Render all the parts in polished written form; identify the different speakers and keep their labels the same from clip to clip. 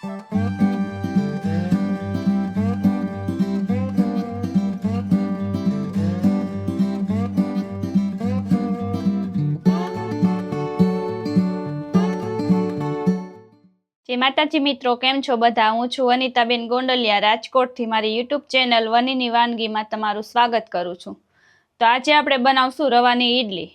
Speaker 1: જય માતાજી મિત્રો, કેમ છો બધા? હું છું અનિતાબેન ગોંડલિયા, રાજકોટથી મારી યુટ્યુબ ચેનલ વનીની વાનગીમાં તમારું સ્વાગત કરું છું। તો આજે આપણે બનાવશું રવાની ઈડલી।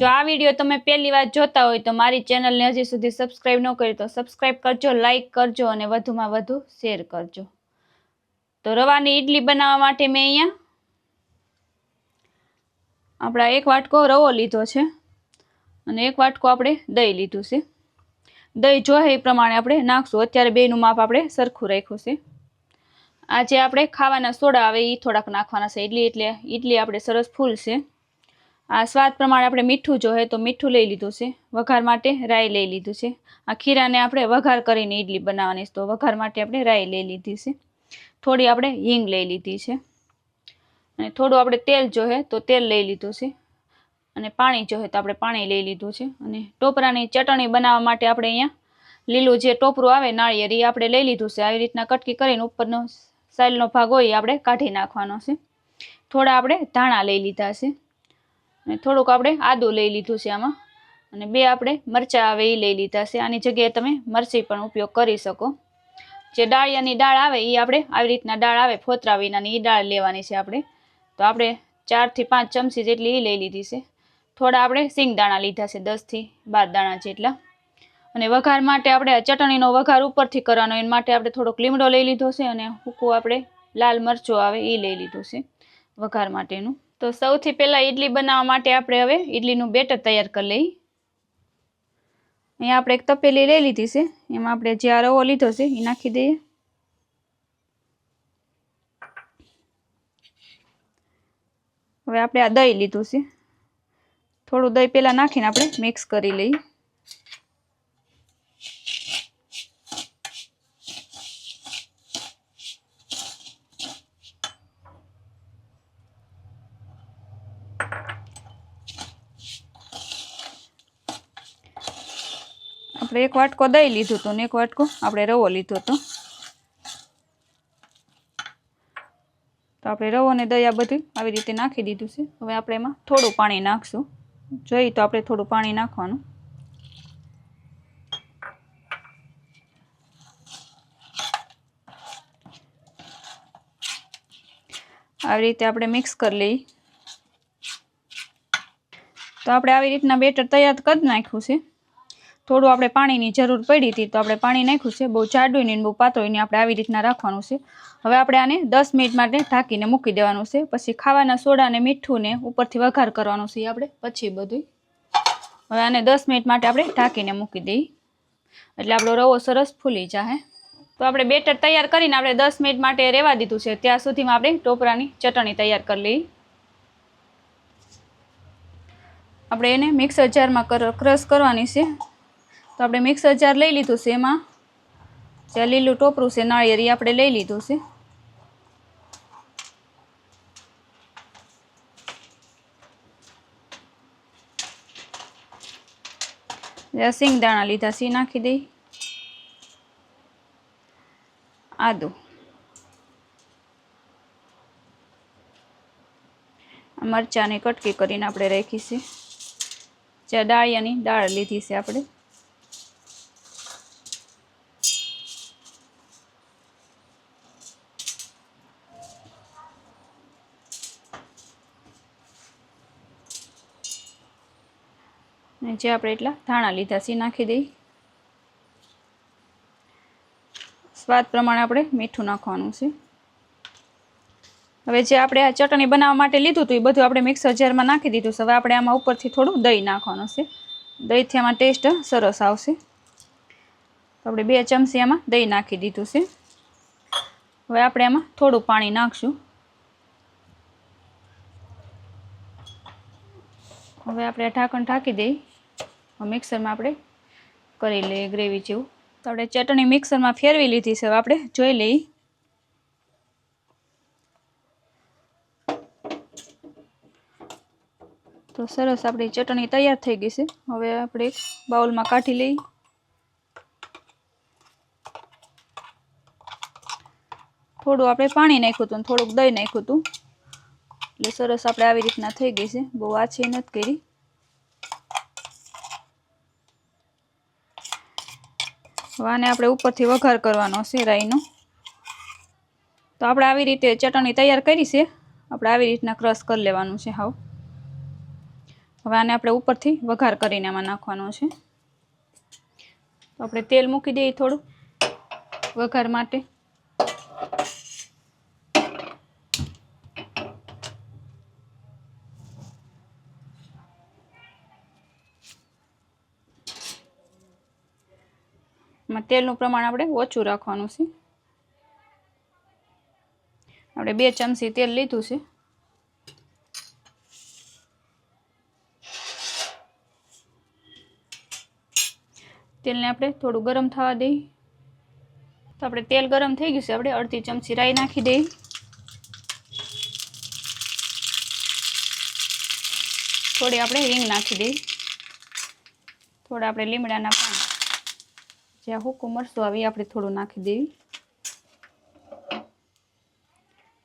Speaker 1: જો આ વિડીયો તમે પહેલી વાર જોતા હોય તો મારી ચેનલને હજી સુધી સબસ્ક્રાઈબ ન કરી તો સબસ્ક્રાઈબ કરજો, લાઈક કરજો અને વધુમાં વધુ શેર કરજો। તો રવાની ઈડલી બનાવવા માટે મેં અહીંયા આપણા 1 વાટકો રવો લીધો છે અને 1 વાટકો આપણે દહીં લીધું છે। દહીં જોઈએ એ પ્રમાણે આપણે નાખશું। અત્યારે બેનું માપ આપણે સરખું રાખ્યું છે। આ જે આપણે ખાવાના સોડા આવે એ થોડાક નાખવાના છે એટલે ઈડલી આપણે સરસ ફૂલશે। આ સ્વાદ પ્રમાણે આપણે મીઠું જોઈએ તો મીઠું લઈ લીધું છે। વઘાર માટે રાઈ લઈ લીધું છે। આ ખીરાને આપણે વઘાર કરીને ઈડલી બનાવવાની છે તો વઘાર માટે આપણે રાઈ લઈ લીધી છે। થોડી આપણે હિંગ લઈ લીધી છે અને થોડું આપણે તેલ જોઈએ તો તેલ લઈ લીધું છે અને પાણી જોઈએ તો આપણે પાણી લઈ લીધું છે। અને ટોપરાની ચટણી બનાવવા માટે આપણે અહીંયા લીલું જે ટોપરું આવે નાળિયેર એ આપણે લઈ લીધું છે। આવી રીતના કટકી કરીને ઉપરનો સાઈલનો ભાગ હોય એ આપણે કાઢી નાખવાનો છે। થોડા આપણે ધાણા લઈ લીધા છે અને થોડુંક આપણે આદું લઈ લીધું છે આમાં અને 2 આપણે મરચાં આવે એ લઈ લીધા છે। આની જગ્યાએ તમે મરચી પણ ઉપયોગ કરી શકો। જે ડાળિયાની દાળ આવે એ આપણે આવી રીતના દાળ આવે ફોતરા વિનાની એ દાળ લેવાની છે આપણે। તો આપણે 4 થી 5 ચમચી જેટલી એ લઈ લીધી છે। થોડા આપણે સિંગદાણા લીધા છે 10 થી 12 દાણા જેટલા। અને વઘાર માટે આપણે ચટણીનો વઘાર ઉપરથી કરવાનો એના માટે આપણે થોડોક લીમડો લઈ લીધો છે અને સૂકું આપણે લાલ મરચું આવે એ લઈ લીધું છે વઘાર માટેનું। તો સૌથી પહેલાં ઈડલી બનાવવા માટે આપણે હવે ઈડલીનું બેટર તૈયાર કરી લઈએ। અહીંયા આપણે એક તપેલી લઈ લીધી છે એમાં આપણે જે આ રવો લીધો છે એ નાખી દઈએ। હવે આપણે આ દહીં લીધું છે, થોડું દહીં પહેલાં નાખીને આપણે મિક્સ કરી લઈએ। આપણે 1 વાટકો દહીં લીધું હતું ને 1 વાટકો આપણે રવો લીધો હતો। તો આપણે રવો અને દહીં આ બધું આવી રીતે નાખી દીધું છે। હવે આપણે એમાં થોડું પાણી નાખશું, જોઈએ તો આપણે થોડું પાણી નાખવાનું। આવી રીતે આપણે મિક્સ કરી લઈએ। તો આપણે આવી રીતના બેટર તૈયાર કરી નાખ્યું છે। થોડું આપણે પાણીની જરૂર પડી હતી તો આપણે પાણી નાખ્યું છે। બહુ જાડું નહીં બહુ પાતળું નહીં, આપણે આવી રીતના રાખવાનું છે। હવે આપણે આને 10 મિનિટ માટે ઢાંકીને મૂકી દેવાનું છે। પછી ખાવાના સોડા અને મીઠું ને ઉપરથી વઘાર કરવાનું છે આપણે પછી બધું। હવે આને 10 મિનિટ માટે આપણે ઢાંકીને મૂકી દઈએ એટલે આપણો રવો સરસ ફૂલી જાય। તો આપણે બેટર તૈયાર કરીને આપણે 10 મિનિટ માટે રહેવા દીધું છે। ત્યાં સુધીમાં આપણે ટોપરાની ચટણી તૈયાર કરી લઈએ। આપણે એને મિક્સર જારમાં ક્રશ કરવાની છે। તો આપણે મિક્સર જાર લઈ લીધું છે, એમાં જે લીલું ટોપરું છે નાળિયેર એ આપણે લઈ લીધું છે। સિંગદાણા લીધા છે નાખી દઈ, આદું, મરચાંની કટકી કરીને આપણે રાખી છે। જે ડાળિયાની દાળ લીધી છે આપણે, અને જે આપણે એટલા ધાણા લીધા છે નાખી દઈ। સ્વાદ પ્રમાણે આપણે મીઠું નાખવાનું છે। હવે જે આપણે આ ચટણી બનાવવા માટે લીધું હતું એ બધું આપણે મિક્સર જારમાં નાખી દીધું છે। હવે આપણે આમાં ઉપરથી થોડું દહીં નાખવાનું છે, દહીંથી આમાં ટેસ્ટ સરસ આવશે। તો આપણે 2 ચમચી આમાં દહીં નાખી દીધું છે। હવે આપણે આમાં થોડું પાણી નાખશું। હવે આપણે ઢાંકણ ઢાંકી દઈએ, મિક્સરમાં આપણે કરી લઈએ ગ્રેવી જેવું। તો આપણે ચટણી મિક્સરમાં ફેરવી લીધી છે। હવે આપણે જોઈ લઈએ તો સરસ આપણી ચટણી તૈયાર થઈ ગઈ છે. હવે આપણે એક બાઉલમાં કાઢી લઈ. થોડું આપણે પાણી નાખ્યું હતું, થોડુંક દહીં નાખ્યું હતું, એટલે સરસ આપણે આવી રીતના થઈ ગઈ છે. બહુ આછી નથી કરી. હવે આને આપણે ઉપરથી વઘાર કરવાનો છે રાઈનો. તો આપણે આવી રીતે ચટણી તૈયાર કરી છે. આપણે આવી રીતના ક્રશ કરી લેવાનું છે હાવ. હવે આને આપણે ઉપરથી વઘાર કરીને આમાં નાખવાનો છે. તો આપણે તેલ મૂકી દઈએ થોડું વઘાર માટે. તેલનું પ્રમાણ આપણે ઓછું રાખવાનું છે. આપણે 2 ચમચી તેલ લીધું છે. તેલને આપણે થોડું ગરમ થવા દઈએ. તો આપણે તેલ ગરમ થઈ ગયું છે. આપણે અડધી ચમચી રાઈ નાખી દઈએ. થોડી આપણે હિંગ નાખી દઈએ. થોડા આપણે લીમડાના પાન, જ્યાં હુકું મરચું આવી આપણે થોડું નાખી દઈએ.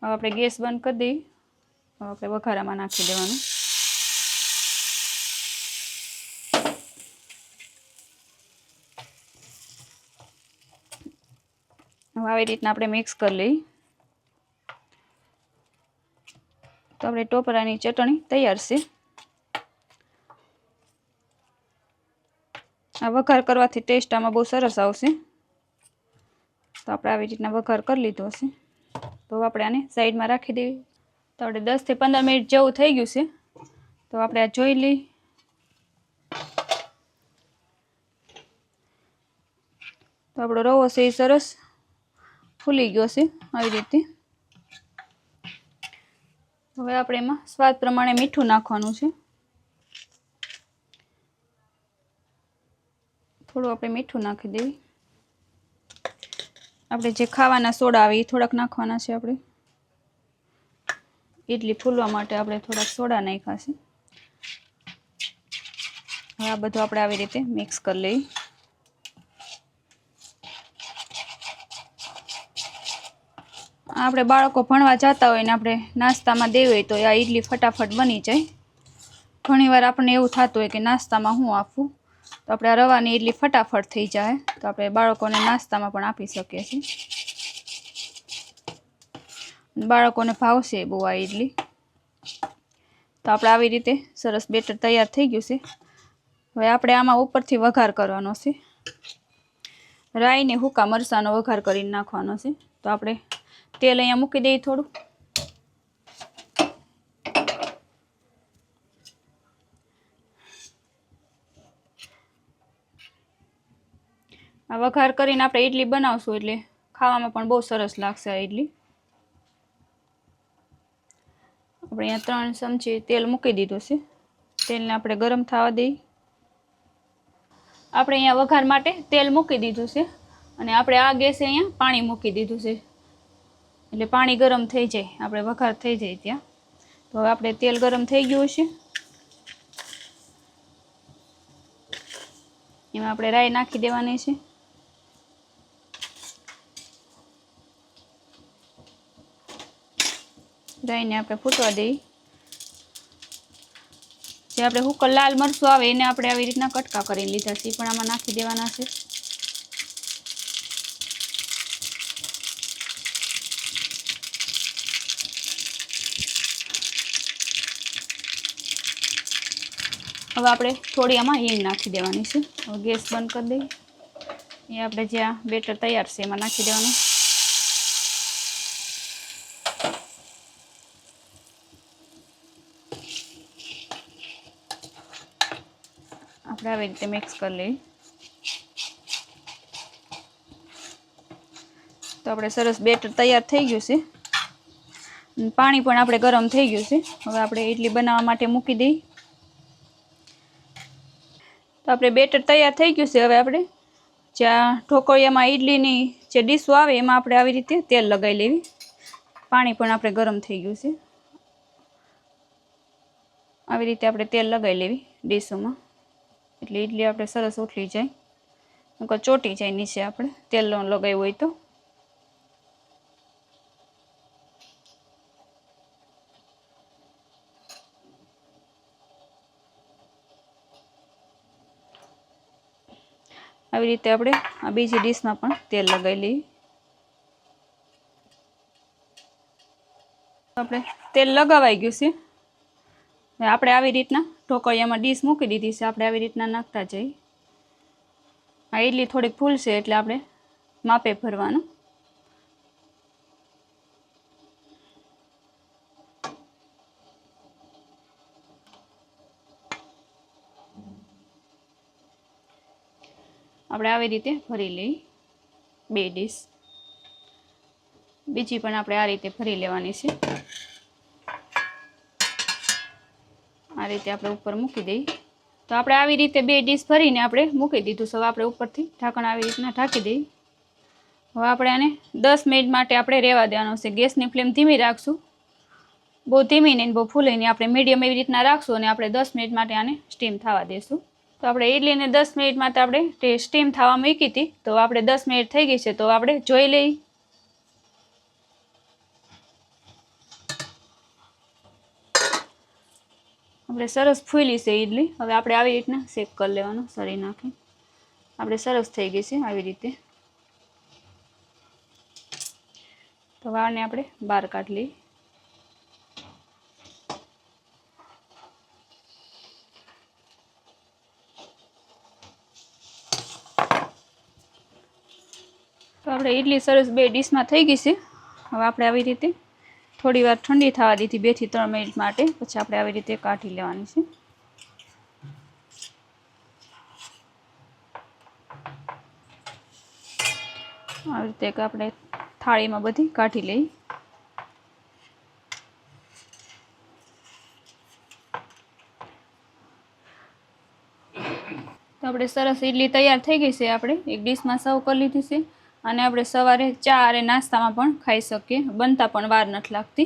Speaker 1: હવે આપણે ગેસ બંધ કરી દઈએ. હવે આપણે વઘારામાં નાખી દેવાનું. હવે આવી રીતના આપણે મિક્સ કરી લઈએ. તો આપણે ટોપરાની ચટણી તૈયાર છે. આ વઘાર કરવાથી ટેસ્ટ આમાં બહુ સરસ આવશે. તો આપણે આવી રીતના વઘાર કરી લીધો હશે. તો આપણે આને સાઈડમાં રાખી દેવી. તો આપણે 10 થી 15 મિનિટ જેવું થઈ ગયું છે. તો આપણે આ જોઈ લઈએ. તો આપણો રવો છે એ સરસ ફૂલી ગયો છે આવી રીતે. હવે આપણે એમાં સ્વાદ પ્રમાણે મીઠું નાખવાનું છે. થોડું આપણે મીઠું નાખી દેવી. આપણે જે ખાવાના સોડા આવે એ થોડાક નાખવાના છે. આપણે ઇડલી ફૂલવા માટે આપણે થોડાક સોડા નાખ્યા છે. હવે આ બધું આપણે આવી રીતે મિક્સ કરી લઈએ. આપણે બાળકો ભણવા જતા હોય ને આપણે નાસ્તામાં દેવી હોય તો આ ઇડલી ફટાફટ બની જાય. ઘણીવાર આપણને એવું થતું હોય કે નાસ્તામાં શું આપવું, તો આપણે આ રવાની ઇડલી ફટાફટ થઈ જાય. તો આપણે બાળકોને નાસ્તામાં પણ આપી શકીએ છીએ. બાળકોને ભાવશે બહુ આ ઇડલી. તો આપણે આવી રીતે સરસ બેટર તૈયાર થઈ ગયું છે. હવે આપણે આમાં ઉપરથી વઘાર કરવાનો છે. રાઈ ને હુકા મરચાંનો વઘાર કરીને નાખવાનો છે. તો આપણે તેલ અહીંયા મૂકી દઈએ થોડું. આ વઘાર કરીને આપણે ઇડલી બનાવશું એટલે ખાવામાં પણ બહુ સરસ લાગશે આ ઇડલી. આપણે અહીંયા 3 ચમચી તેલ મૂકી દીધું છે. તેલને આપણે ગરમ થવા દઈએ. આપણે અહીંયા વઘાર માટે તેલ મૂકી દીધું છે અને આપણે આ ગેસે અહીંયા પાણી મૂકી દીધું છે. એટલે પાણી ગરમ થઈ જાય, આપણે વઘાર થઈ જાય ત્યાં. તો હવે આપણે તેલ ગરમ થઈ ગયું છે. એમાં આપણે રાઈ નાખી દેવાની છે. રાઈને આપણે ફૂટવા દઈએ. જે આપણે હુકર લાલ મરચું આવે એને આપણે આવી રીતના કટકા કરીને લીધા છે, પણ આમાં નાખી દેવાના છે. હવે આપણે થોડી આમાં હિંગ નાખી દેવાની છે. હવે ગેસ બંધ કરી દઈએ. એ આપણે જ્યાં બેટર તૈયાર છે એમાં નાખી દેવાનું. આપણે આવી રીતે મિક્સ કરી લઈએ. તો આપણે સરસ બેટર તૈયાર થઈ ગયું છે. પાણી પણ આપણે ગરમ થઈ ગયું છે. હવે આપણે ઇડલી બનાવવા માટે મૂકી દઈએ. તો આપણે બેટર તૈયાર થઈ ગયું છે. હવે આપણે જ્યાં ઢોકળિયામાં ઇડલીની જે ડીશો આવે એમાં આપણે આવી રીતે તેલ લગાવી લેવી. પાણી પણ આપણે ગરમ થઈ ગયું છે આવી રીતે આપણે તેલ લગાવી લેવી ડીશોમાં, એટલે ઈડલી આપણે સરસ ઉઠલી જાય, નકર ચોટી જાય નીચે આપણે તેલ ન લગાવ્યું હોય તો. આવી રીતે આપણે આ બીજી ડીશમાં પણ તેલ લગાવી લઈએ. આપણે તેલ લગાવાઈ ગયું છે. આપણે આવી રીતના ઢોકળિયામાં ડીશ મૂકી દીધી છે, આપણે આવી રીતના નાખતા જઈએ. આ ઈડલી થોડીક ફૂલશે એટલે આપણે માપે ભરવાનું. આપણે આવી રીતે ભરી લઈએ 2 ડીશ. બીજી પણ આપણે આ રીતે ભરી લેવાની છે. આ રીતે આપણે ઉપર મૂકી દઈએ. તો આપણે આવી રીતે 2 ડીશ ભરીને આપણે મૂકી દીધું છે. હવે આપણે ઉપરથી ઢાંકણ આવી રીતના ઢાંકી દઈએ. હવે આપણે આને 10 મિનિટ માટે આપણે રહેવા દેવાનું છે. ગેસની ફ્લેમ ધીમી રાખશું, બહુ ધીમી નહીં બહુ ફૂલે નહીં, આપણે મીડિયમ એવી રીતના રાખશું અને આપણે 10 મિનિટ માટે આને સ્ટીમ થવા દઈશું. તો આપણે ઈડલીને 10 મિનિટ માટે આપણે સ્ટીમ થવા મૂકી હતી, તો આપણે 10 મિનિટ થઈ ગઈ છે. તો આપણે જોઈ લઈએ. આપણે સરસ ફૂલી છે ઈડલી. હવે આપણે આવી રીતના શેક કરી લેવાનું, સરી નાખી. આપણે સરસ થઈ ગઈ છે આવી રીતે. તો આને આપણે બહાર કાઢી લઈએ. તો આપણે ઈડલી સરસ 2 ડીશમાં થઈ ગઈ છે. હવે આપણે આવી રીતે થોડી વાર ઠંડી થવા દીધી 2 થી 3 મિનિટ માટે, પછી આપણે આવી રીતે કાઢી લેવાની છે. આવી રીતે આપણે થાળીમાં બધી કાઢી લઈએ. તો આપણે સરસ ઈડલી તૈયાર થઈ ગઈ છે. આપણે એક ડીશમાં સર્વ કરી લીધી છે અને આપણે સવારે ચા અને નાસ્તામાં પણ ખાઈ શકીએ. બનતા પણ વાર નથી લાગતી.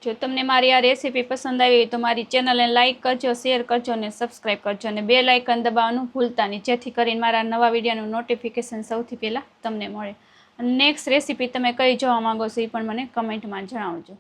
Speaker 1: જો તમને મારી આ રેસીપી પસંદ આવી તો મારી ચેનલને લાઇક કરજો, શેર કરજો અને સબસ્ક્રાઈબ કરજો અને બેલ આઇકન દબાવવાનું ભૂલતા નહીં, જેથી કરીને મારા નવા વિડીયોનું નોટિફિકેશન સૌથી પહેલાં તમને મળે. અને નેક્સ્ટ રેસીપી તમે કઈ જોવા માંગો છો એ પણ મને કમેન્ટમાં જણાવજો.